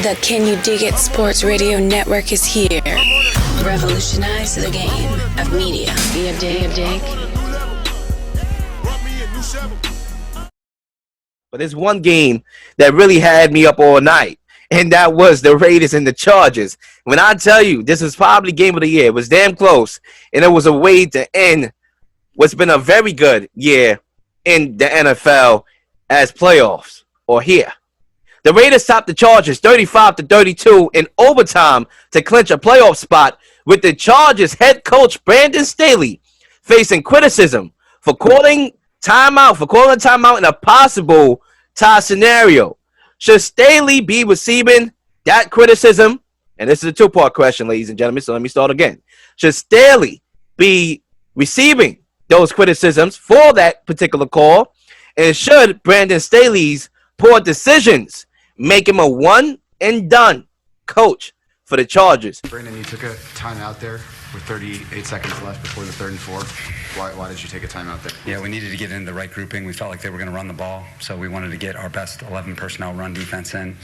The Can You Dig It Sports Radio Network is here. Revolutionize the game of media. Be a dig. But there's one game that really had me up all night, and that was the Raiders and the Chargers. When I tell you this is probably game of the year, it was damn close, and it was a way to end what's been a very good year in the NFL as playoffs or here. The Raiders topped the Chargers 35-32 in overtime to clinch a playoff spot, with the Chargers head coach Brandon Staley facing criticism for calling a timeout in a possible tie scenario. Should Staley be receiving that criticism? And this is a two-part question, ladies and gentlemen, so let me start again. Should Staley be receiving those criticisms for that particular call? And should Brandon Staley's poor decisions make him a one-and-done coach for the Chargers? Brandon, you took a timeout there with 38 seconds left before the 3rd and 4. Why did you take a timeout there? Yeah, we needed to get in the right grouping. We felt like they were going to run the ball, so we wanted to get our best 11 personnel run defense in,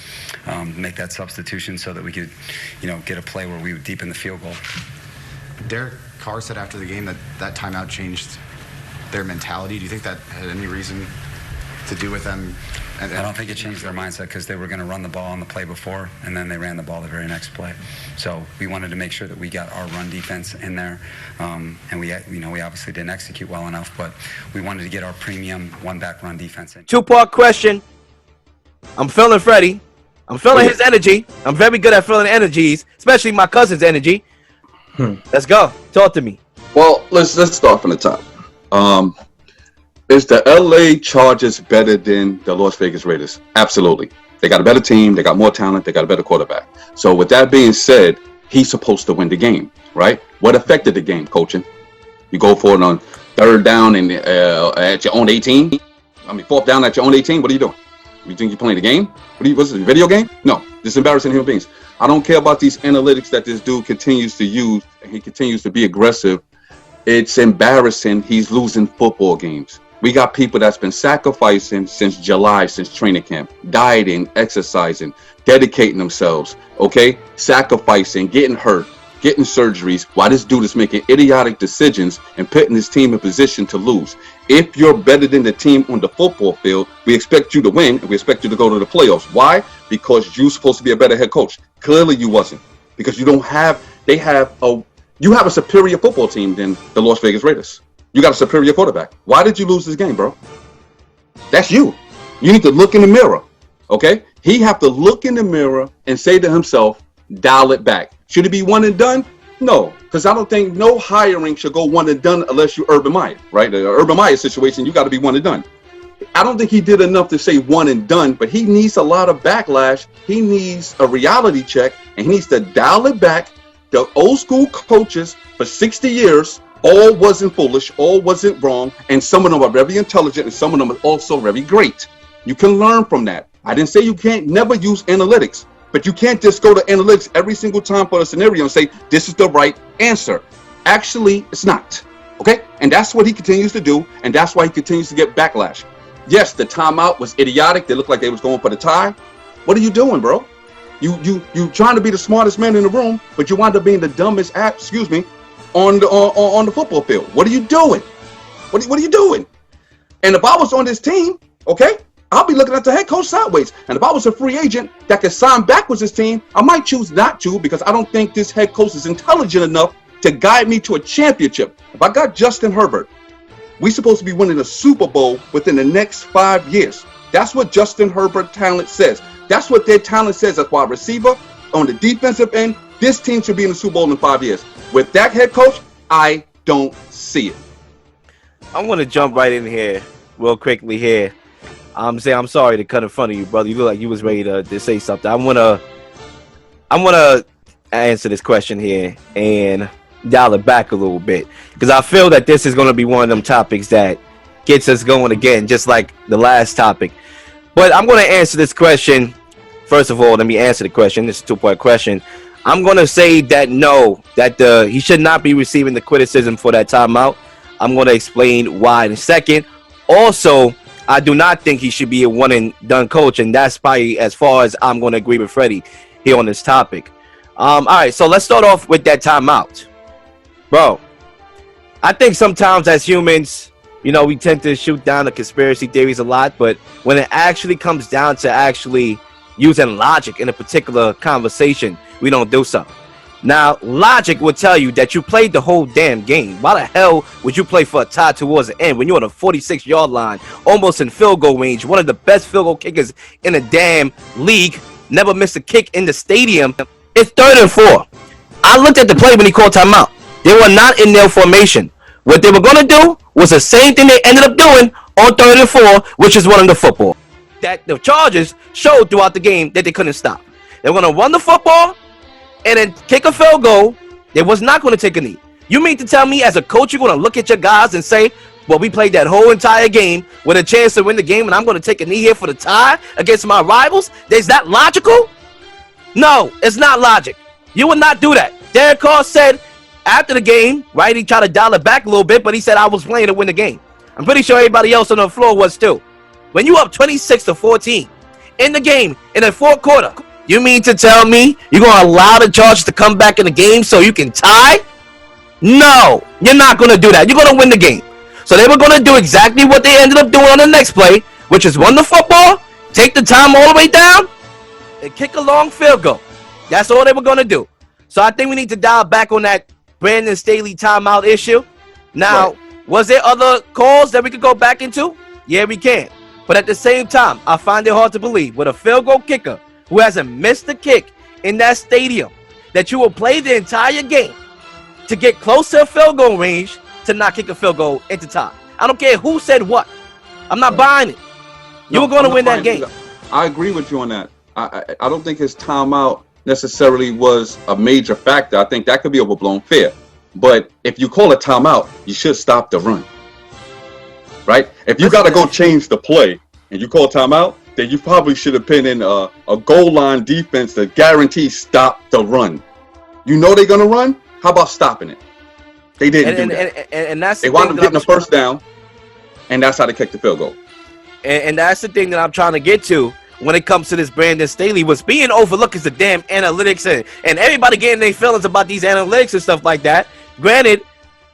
make that substitution so that we could, get a play where we would deepen the field goal. Derek Carr said after the game that timeout changed their mentality. Do you think that had any reason to do with them? I don't think it changed their mindset because they were going to run the ball on the play before, and then they ran the ball the very next play. So we wanted to make sure that we got our run defense in there, and we obviously didn't execute well enough, but we wanted to get our premium one-back run defense in. Two-part question. I'm feeling Freddie. I'm feeling his energy. I'm very good at feeling energies, especially my cousin's energy. Let's go. Talk to me. Well, let's start from the top. Is the LA Chargers better than the Las Vegas Raiders? Absolutely. They got a better team. They got more talent. They got a better quarterback. So with that being said, he's supposed to win the game, right? What affected the game, coaching? You go for it on 3rd down and at your own 18? 4th down at your own 18? What are you doing? You think you're playing the game? What's this, a video game? No, this is embarrassing human beings. I don't care about these analytics that this dude continues to use, and he continues to be aggressive. It's embarrassing. He's losing football games. We got people that's been sacrificing since July, since training camp, dieting, exercising, dedicating themselves, okay? Sacrificing, getting hurt, getting surgeries, while this dude is making idiotic decisions and putting his team in position to lose. If you're better than the team on the football field, we expect you to win, and we expect you to go to the playoffs. Why? Because you're supposed to be a better head coach. Clearly you wasn't, because you have a superior football team than the Las Vegas Raiders. You got a superior quarterback. Why did you lose this game, bro? That's you. You need to look in the mirror, okay? He have to look in the mirror and say to himself, dial it back. Should it be one and done? No, because I don't think no hiring should go one and done unless you're Urban Meyer, right? The Urban Meyer situation, you got to be one and done. I don't think he did enough to say one and done, but he needs a lot of backlash. He needs a reality check, and he needs to dial it back. The old school coaches for 60 years, all wasn't foolish, all wasn't wrong, and some of them are very intelligent, and some of them are also very great. You can learn from that. I didn't say you can't never use analytics, but you can't just go to analytics every single time for a scenario and say, this is the right answer. Actually, it's not, okay? And that's what he continues to do, and that's why he continues to get backlash. Yes, the timeout was idiotic. They looked like they was going for the tie. What are you doing, bro? You trying to be the smartest man in the room, but you wind up being the dumbest on the football field. What are you doing? What are you doing? And if I was on this team, okay, I'll be looking at the head coach sideways. And if I was a free agent that could sign back with this team, I might choose not to, because I don't think this head coach is intelligent enough to guide me to a championship. If I got Justin Herbert, we supposed to be winning a Super Bowl within the next 5 years. That's what Justin Herbert talent says. That's what their talent says as wide receiver. On the defensive end, this team should be in the Super Bowl in 5 years. With that head coach, I don't see it. I want to jump right in here real quickly here. I'm sorry to cut in front of you, brother. You look like you was ready to say something. I wanna answer this question here and dial it back a little bit, because I feel that this is going to be one of them topics that gets us going again, just like the last topic. But I'm going to answer this question. First of all, let me answer the question. This is a two-part question. I'm going to say that no, that he should not be receiving the criticism for that timeout. I'm going to explain why in a second. Also, I do not think he should be a one and done coach, and that's probably as far as I'm going to agree with Freddie here on this topic. All right, so let's start off with that timeout, bro. I think sometimes as humans, you know, we tend to shoot down the conspiracy theories a lot, but when it actually comes down to actually using logic in a particular conversation, we don't do so. Now, logic would tell you that you played the whole damn game. Why the hell would you play for a tie towards the end when you're on a 46-yard line, almost in field goal range, one of the best field goal kickers in the damn league, never missed a kick in the stadium? It's 3rd and 4. I looked at the play when he called timeout. They were not in their formation. What they were going to do was the same thing they ended up doing on 3rd and 4, which is running the football. That the Chargers showed throughout the game that they couldn't stop. They were going to run the football and then kick a field goal. They was not going to take a knee. You mean to tell me as a coach you're going to look at your guys and say, well, we played that whole entire game with a chance to win the game and I'm going to take a knee here for the tie against my rivals? Is that logical? No, it's not logic. You would not do that. Derek Carr said after the game, right, he tried to dial it back a little bit, but he said I was playing to win the game. I'm pretty sure everybody else on the floor was too. When you up 26-14 in the game in the fourth quarter, you mean to tell me you're going to allow the Chargers to come back in the game so you can tie? No, you're not going to do that. You're going to win the game. So they were going to do exactly what they ended up doing on the next play, which is run the football, take the time all the way down, and kick a long field goal. That's all they were going to do. So I think we need to dial back on that Brandon Staley timeout issue. Now, was there other calls that we could go back into? Yeah, we can. But at the same time, I find it hard to believe with a field goal kicker who hasn't missed a kick in that stadium that you will play the entire game to get close to a field goal range to not kick a field goal into tie. I don't care who said what. I'm not buying it. You were going to win that game. I agree with you on that. I don't think his timeout necessarily was a major factor. I think that could be overblown fair. But if you call a timeout, you should stop the run. Right? If you got to go change the play and you call timeout, then you probably should have put in a goal line defense that guarantees stop the run. You know they're going to run? How about stopping it? They didn't do that. And that's they wound up getting the first down, and that's how they kicked the field goal. And that's the thing that I'm trying to get to when it comes to this Brandon Staley. What's being overlooked is the damn analytics and everybody getting their feelings about these analytics and stuff like that. Granted,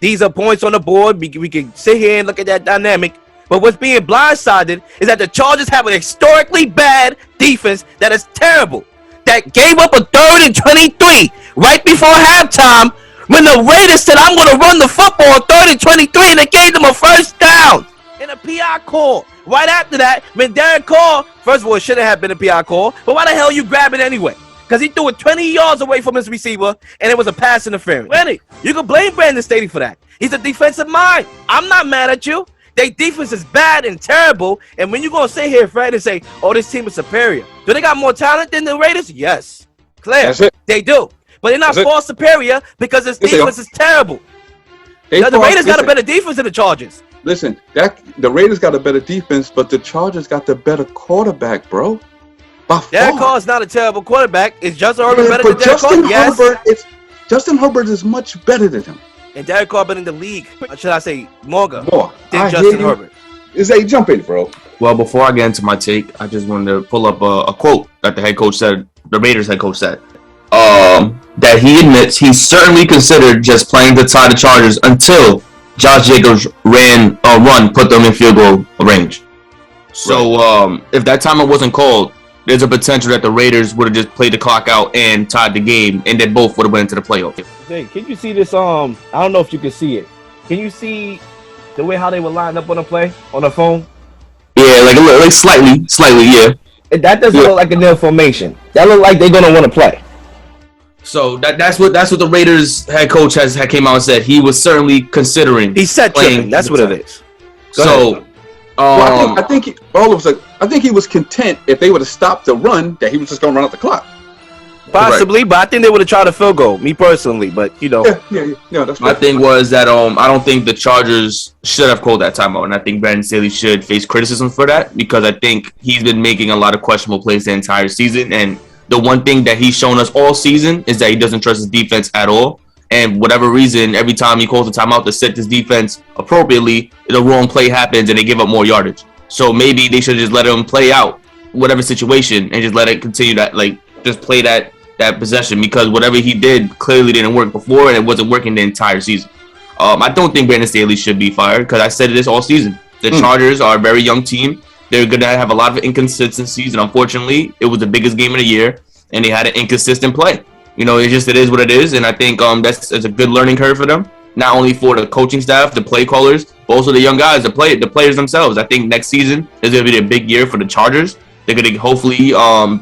these are points on the board. We can sit here and look at that dynamic. But what's being blindsided is that the Chargers have an historically bad defense that is terrible. That gave up a 3rd and 23 right before halftime when the Raiders said, I'm going to run the football 3rd and 23, and they gave them a first down in a PI call. Right after that, when Derek Carr, first of all, it shouldn't have been a PI call, but why the hell you grab it anyway? Because he threw it 20 yards away from his receiver, and it was a pass interference. Granted, you can blame Brandon Staley for that. He's a defensive mind. I'm not mad at you. Their defense is bad and terrible, and when you're going to sit here, Fred, and say, oh, this team is superior. Do they got more talent than the Raiders? Yes. Clear. They do. But they're not far superior because this defense is terrible. The Raiders got a better defense than the Chargers. Listen, the Raiders got a better defense, but the Chargers got the better quarterback, bro. Derek Carr is not a terrible quarterback. Is Justin Herbert better than Derek Carr? Yes. Justin Herbert is much better than him. And Derek Carr been in the league, or should I say more than Justin Herbert. Jump in, bro. Well, before I get into my take, I just wanted to pull up a quote that the head coach said, the Raiders head coach said, that he admits he certainly considered just playing to tie the Chargers until Josh Jacobs put them in field goal range. So if that timeout wasn't called, there's a potential that the Raiders would have just played the clock out and tied the game, and they both would have went into the playoffs. Hey, can you see this? I don't know if you can see it. Can you see the way how they were lined up on the play on the phone? Yeah, like slightly, yeah. That doesn't look like a nil formation. That look like they're gonna want to play. So that's what the Raiders head coach had came out and said. He was certainly considering. He said playing. That's what it is. I think he was content if they would have stopped the run that he was just gonna run out the clock. Possibly, but I think they would have tried a field goal. Me personally, but you know. Yeah. That's my thing was that I don't think the Chargers should have called that timeout, and I think Brandon Staley should face criticism for that because I think he's been making a lot of questionable plays the entire season, and the one thing that he's shown us all season is that he doesn't trust his defense at all. And whatever reason, every time he calls a timeout to set his defense appropriately, the wrong play happens and they give up more yardage. So maybe they should just let him play out whatever situation and just let it continue that, like, just play that possession, because whatever he did clearly didn't work before, and it wasn't working the entire season. I don't think Brandon Staley should be fired, because I said this all season. The Chargers are a very young team. They're going to have a lot of inconsistencies, and unfortunately, it was the biggest game of the year, and they had an inconsistent play. You know, it is what it is, and I think that's a good learning curve for them, not only for the coaching staff, the play callers, but also the young guys, the players themselves. I think next season is going to be a big year for the Chargers. They're going to hopefully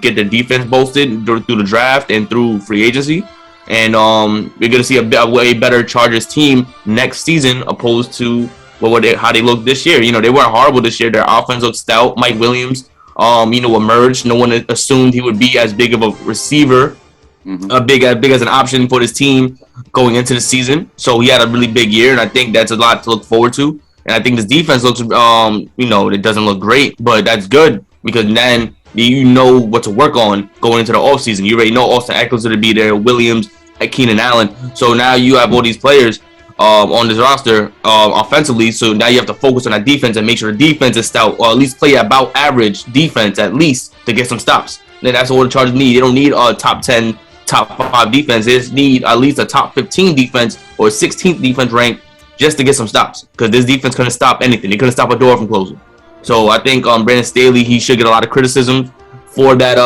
get their defense bolstered through the draft and through free agency. And we're going to see a way better Chargers team next season opposed to how they looked this year. You know, they weren't horrible this year. Their offense looked stout. Mike Williams, emerged. No one assumed he would be as big of a receiver, big as an option for this team going into the season. So he had a really big year, and I think that's a lot to look forward to. And I think this defense looks, it doesn't look great, but that's good, because then you know what to work on going into the offseason. You already know Austin Eckler's going to be there, Williams, Keenan Allen. So now you have all these players on this roster offensively. So now you have to focus on that defense and make sure the defense is stout, or at least play about average defense at least to get some stops. Then that's what the Chargers need. They don't need a top 10, top 5 defense. They just need at least a top 15 defense or 16th defense rank just to get some stops, because this defense couldn't stop anything. They couldn't stop a door from closing. So I think Brandon Staley, he should get a lot of criticism for that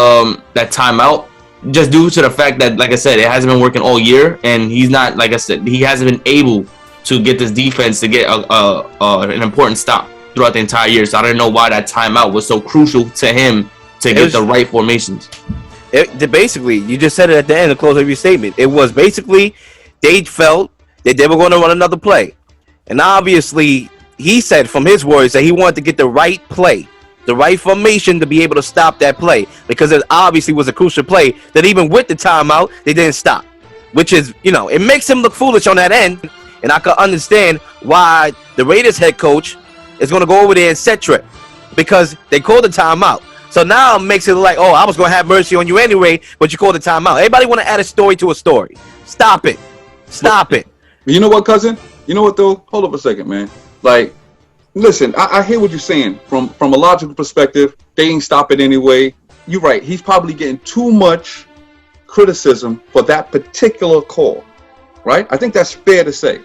timeout, just due to the fact that, like I said, it hasn't been working all year, and he's not, like I said, he hasn't been able to get this defense to get an important stop throughout the entire year. So I don't know why that timeout was so crucial to him to get the right formations. Basically, you just said it at the end, the close of your statement. It was basically they felt that they were going to run another play, and obviously he said from his words that he wanted to get the right play, the right formation to be able to stop that play, because it obviously was a crucial play that even with the timeout, they didn't stop, which is, it makes him look foolish on that end. And I can understand why the Raiders head coach is going to go over there and set trip, because they called the timeout. So now it makes it look like, oh, I was going to have mercy on you anyway, but you called the timeout. Everybody want to add a story to a story. Stop it. Stop it. You know what, cousin? You know what, though? Hold up a second, man. Like, listen, I hear what you're saying. From a logical perspective, they ain't stop it anyway. You're right. He's probably getting too much criticism for that particular call, right? I think that's fair to say.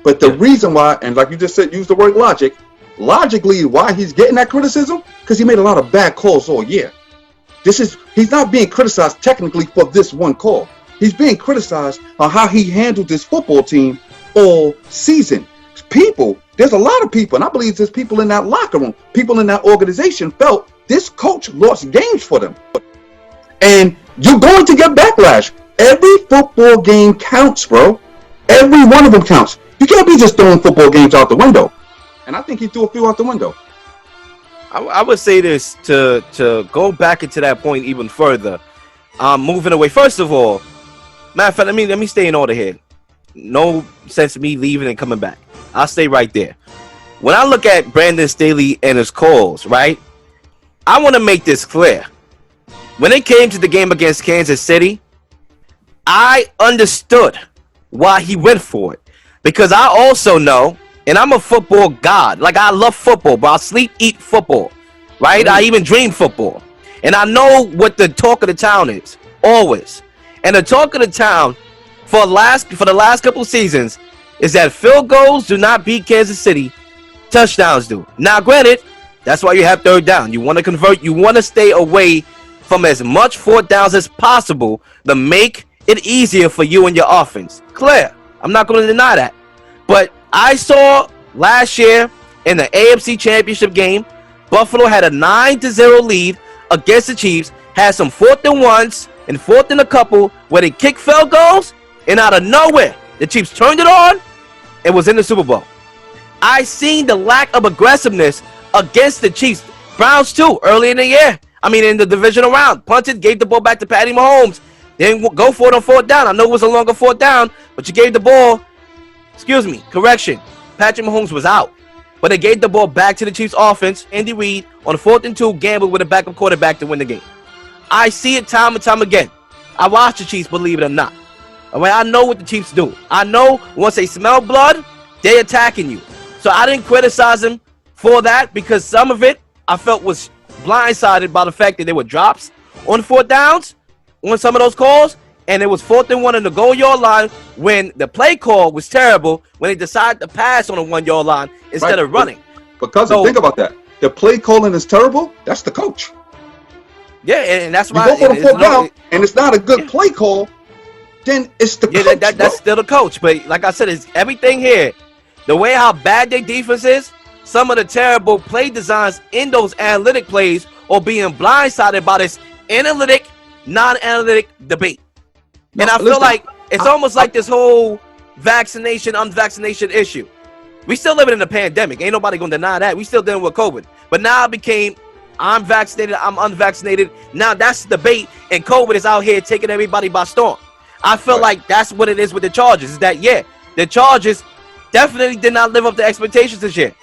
But the reason why, and like you just said, use the word logically, why he's getting that criticism, because he made a lot of bad calls all year. He's not being criticized technically for this one call. He's being criticized on how he handled this football team all season. There's a lot of people, and I believe there's people in that locker room, people in that organization felt this coach lost games for them. And you're going to get backlash. Every football game counts, bro. Every one of them counts. You can't be just throwing football games out the window. And I think he threw a few out the window. I would say this to go back into that point even further. Moving away. First of all, matter of fact, let me stay in order here. No sense of me leaving and coming back. I'll stay right there. When I look at Brandon Staley and his calls, right, I want to make this clear. When it came to the game against Kansas City, I understood why he went for it. Because I also know, and I'm a football god. Like, I love football, but I sleep, eat football, right? I even dream football. And I know what the talk of the town is, always. And the talk of the town for the last couple of seasons is that field goals do not beat Kansas City, touchdowns do. Now, granted, that's why you have third down. You want to convert, you want to stay away from as much fourth downs as possible to make it easier for you and your offense. Clear. I'm not going to deny that. But I saw last year in the AFC Championship game, Buffalo had a 9-0 lead against the Chiefs, had some 4th and 1s and 4th and a couple where they kicked field goals, and out of nowhere, the Chiefs turned it on and was in the Super Bowl. I seen the lack of aggressiveness against the Chiefs. Browns too, early in the year. In the divisional round. Punted, gave the ball back to Patty Mahomes. Then go for it on 4th down. I know it was a longer 4th down, but you gave the ball. Correction. Patrick Mahomes was out. But they gave the ball back to the Chiefs offense. Andy Reid on 4th and 2, gambled with a backup quarterback to win the game. I see it time and time again. I watch the Chiefs, believe it or not. I know what the Chiefs do. I know once they smell blood, they're attacking you. So I didn't criticize him for that, because some of it I felt was blindsided by the fact that there were drops on 4th downs on some of those calls, and it was 4th and 1 in the goal-yard line when the play call was terrible when they decided to pass on the 1-yard line instead of running. Because So- think about that. The play calling is terrible. That's the coach. Yeah, and that's You why go for the it's 4th down, and it's not a good play call, then it's the yeah, coach. that's bro. still the coach. But like I said, it's everything here. The way how bad their defense is, some of the terrible play designs in those analytic plays are being blindsided by this analytic, non-analytic debate. And I feel listen, like it's almost like this whole vaccination, unvaccination issue. We still living in a pandemic. Ain't nobody gonna deny that. We still dealing with COVID. But now it became, I'm vaccinated, I'm unvaccinated. Now that's the debate, and COVID is out here taking everybody by storm. I feel like that's what it is with the Chargers. Is that, yeah, the Chargers definitely did not live up to expectations this year.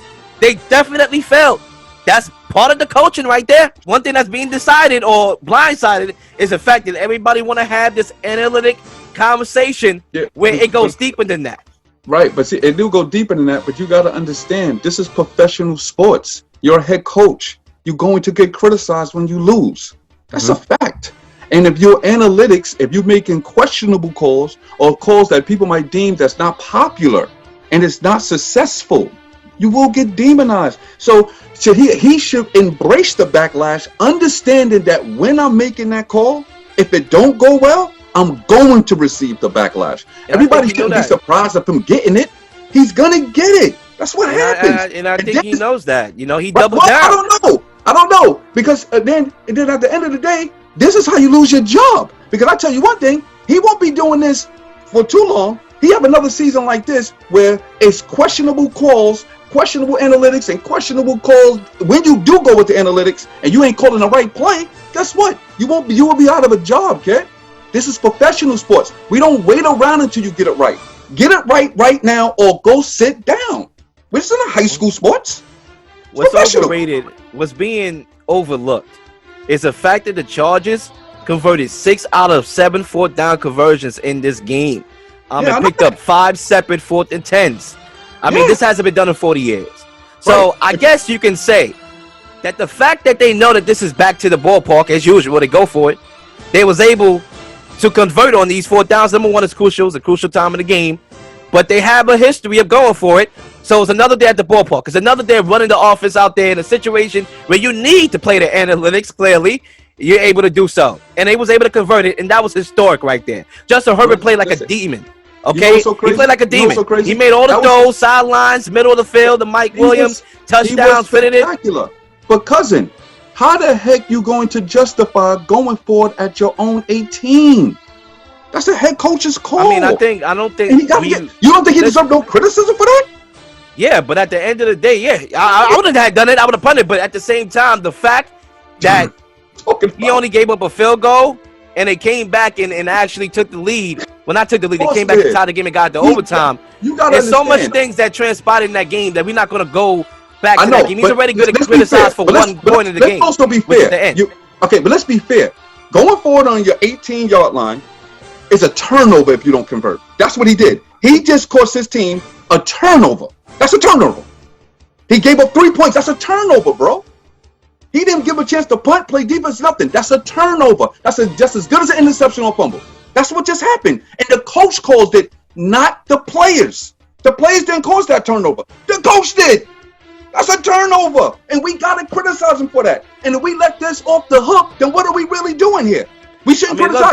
They definitely failed. That's part of the coaching right there. One thing that's being decided or blindsided is the fact that everybody want to have this analytic conversation where it goes deeper than that. Right, but see, it do go deeper than that, but you got to understand, this is professional sports. You're a head coach. You're going to get criticized when you lose. That's a fact. And if your analytics, if you're making questionable calls or calls that people might deem that's not popular and it's not successful, you will get demonized. So he should embrace the backlash, understanding that when I'm making that call, if it don't go well, I'm going to receive the backlash. And everybody shouldn't be surprised of him getting it. He's gonna get it. That's what happens. And I think he knows that. You know, he But- doubled well, down. I don't know. Because then at the end of the day, this is how you lose your job. Because I tell you one thing, he won't be doing this for too long. He have another season like this where it's questionable calls, questionable analytics, and questionable calls. When you do go with the analytics and you ain't calling the right play, guess what? You will be out of a job, kid. This is professional sports. We don't wait around until you get it right. Get it right now, or go sit down. This isn't high school sports. What's overrated, what's being overlooked, is the fact that the Chargers converted 6 out of 7 4th down conversions in this game. And picked up 5 separate 4th and 10s. I mean, this hasn't been done in 40 years. So I guess you can say that the fact that they know that this is back to the ballpark, as usual, they go for it, they was able to convert on these 4th downs. Number one is crucial. It's a crucial time in the game. But they have a history of going for it. So it's another day at the ballpark. It's another day of running the offense out there in a situation where you need to play the analytics, clearly. You're able to do so. And they was able to convert it, and that was historic right there. Justin Herbert played like a demon. Okay? He played like a demon. He made all the throws, sidelines, middle of the field, the Mike Williams, touchdowns, fitted it. But cousin, how the heck you going to justify going forward at your own 18? That's the head coach's call. I mean, I don't think you don't think he deserves no criticism for that? Yeah, but at the end of the day, yeah, I wouldn't have done it. I would have punted. But at the same time, the fact that he only gave up a field goal and they came back and actually took the lead. Well, not took the lead. They came back and tied the game and got to overtime. There's so much things that transpired in that game that we're not going to go back to that game. He's already good at criticized for one point in the game. Let's also be fair. Okay, but let's be fair. Going forward on your 18-yard line is a turnover if you don't convert. That's what he did. He just cost his team a turnover. That's a turnover. He gave up 3 points. That's a turnover, bro. He didn't give a chance to punt, play defense, nothing. That's a turnover. That's just as good as an interception or fumble. That's what just happened. And the coach caused it, not the players. The players didn't cause that turnover. The coach did. That's a turnover. And we got to criticize him for that. And if we let this off the hook, then what are we really doing here? We shouldn't criticize.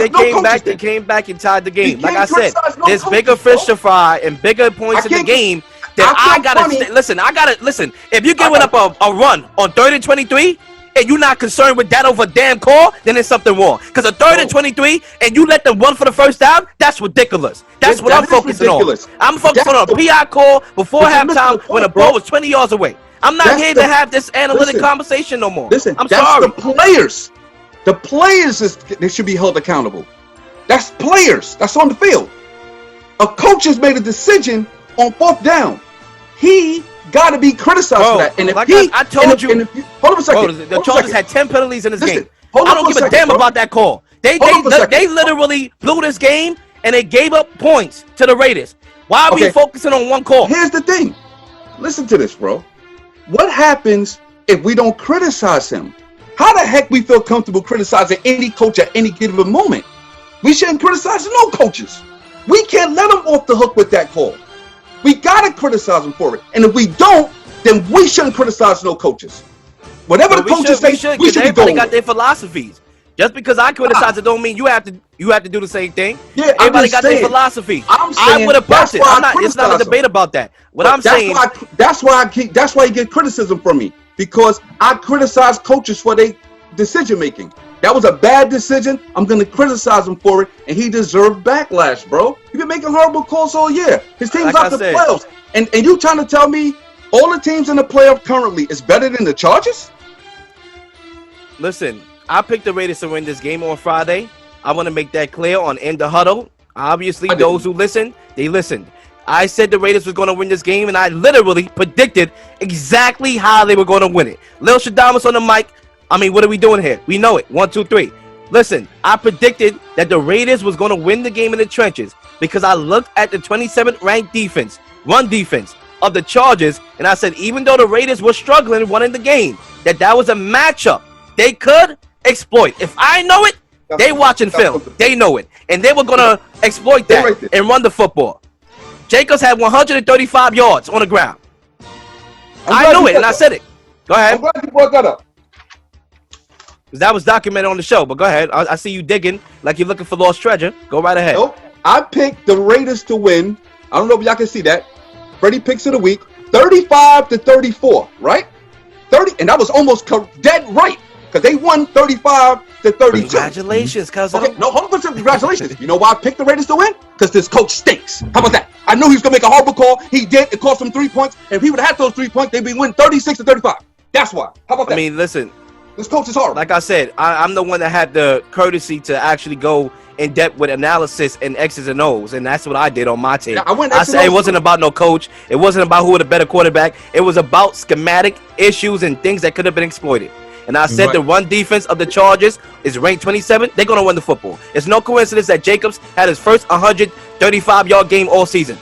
They came back and tied the game. Like I said, there's bigger fish to fry and bigger points in the game that I gotta listen. If you're giving up a run on 3rd and 23 and you're not concerned with that over a damn call, then there's something wrong. Because a 3rd and 23 and you let them run for the first down, that's ridiculous. That's what I'm focusing on. I'm focusing on a PI call before halftime when the ball was 20 yards away. I'm not here to have this analytic conversation no more. I'm sorry. The players. The players, they should be held accountable. That's players. That's on the field. A coach has made a decision on 4th down. He got to be criticized for that. And if I told you, hold on a second. The Chargers had 10 penalties in this game. I don't give a damn about that call. They literally blew this game and they gave up points to the Raiders. Why are we focusing on one call? Here's the thing. Listen to this, bro. What happens if we don't criticize him? How the heck we feel comfortable criticizing any coach at any given moment? We shouldn't criticize no coaches. We can't let them off the hook with that call. We gotta criticize them for it. And if we don't, then we shouldn't criticize no coaches. Whatever the coaches say, we should be everybody going got with. their philosophies. Just because I criticize it don't mean you have to do the same thing. Yeah, everybody got their philosophy. I would have punched it. It's not a debate about that. What I'm saying, that's why you get criticism from me, because I criticize coaches for their decision making. That was a bad decision. I'm gonna criticize him for it, and he deserved backlash, bro. He's been making horrible calls all year. His team's out the playoffs, and you trying to tell me all the teams in the playoff currently is better than the Chargers? Listen, I picked the Raiders to win this game on Friday. I want to make that clear on In the Huddle. Obviously, those who listened, they listened. I said the Raiders was going to win this game, and I literally predicted exactly how they were going to win it. Lil Shadamas on the mic. I mean, what are we doing here? We know it. 1, 2, 3. Listen, I predicted that the Raiders was going to win the game in the trenches because I looked at the 27th ranked defense, run defense of the Chargers, and I said even though the Raiders were struggling winning the game, that was a matchup they could exploit. If I know it, they watching film. They know it. And they were going to exploit that and run the football. Jacobs had 135 yards on the ground. I knew it, and I said it. Go ahead. I'm glad you brought that up. That was documented on the show, but go ahead. I see you digging like you're looking for lost treasure. Go right ahead. Nope. I picked the Raiders to win. I don't know if y'all can see that. Freddie picks of the week, 35-34, right? 30, and that was almost dead right, because they won 35-32. Congratulations, cousin. Okay, no, 100% congratulations. You know why I picked the Raiders to win? Because this coach stinks. How about that? I knew he was gonna make a horrible call. He did. It cost him 3 points. And if he would have had those 3 points, they'd be winning 36-35. That's why. How about that? I mean, listen. This coach is horrible. Like I said, I'm the one that had the courtesy to actually go in depth with analysis and X's and O's, and that's what I did on my team. Yeah, I said it wasn't about no coach. It wasn't about who had a better quarterback. It was about schematic issues and things that could have been exploited. And I said the run defense of the Chargers is ranked 27th. They're going to win the football. It's no coincidence that Jacobs had his first 135-yard game all season.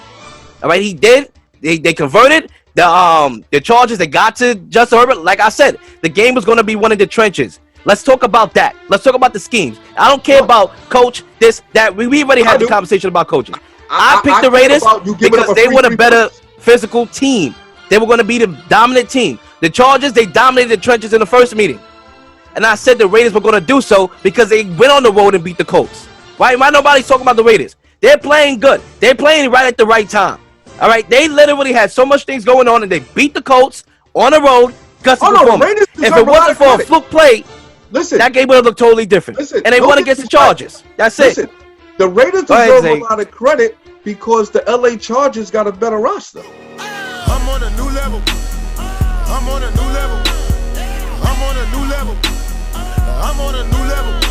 All right, he did. They converted. The Chargers, they got to Justin Herbert. Like I said, the game was going to be one of the trenches. Let's talk about that. Let's talk about the schemes. I don't care about coach, this, that. We already had the conversation about coaching. I picked the Raiders because they were the better physical team. They were going to be the dominant team. The Chargers, they dominated the trenches in the first meeting. And I said the Raiders were going to do so because they went on the road and beat the Colts. Why nobody's talking about the Raiders? They're playing good. They're playing right at the right time. All right, they literally had so much things going on, and they beat the Colts on the road. If it wasn't for a fluke play, that game would have looked totally different. And they won against the Chargers. That's it. The Raiders deserve a lot of credit because the LA Chargers got a better roster. I'm on a new level. I'm on a new level. I'm on a new level. I'm on a new level.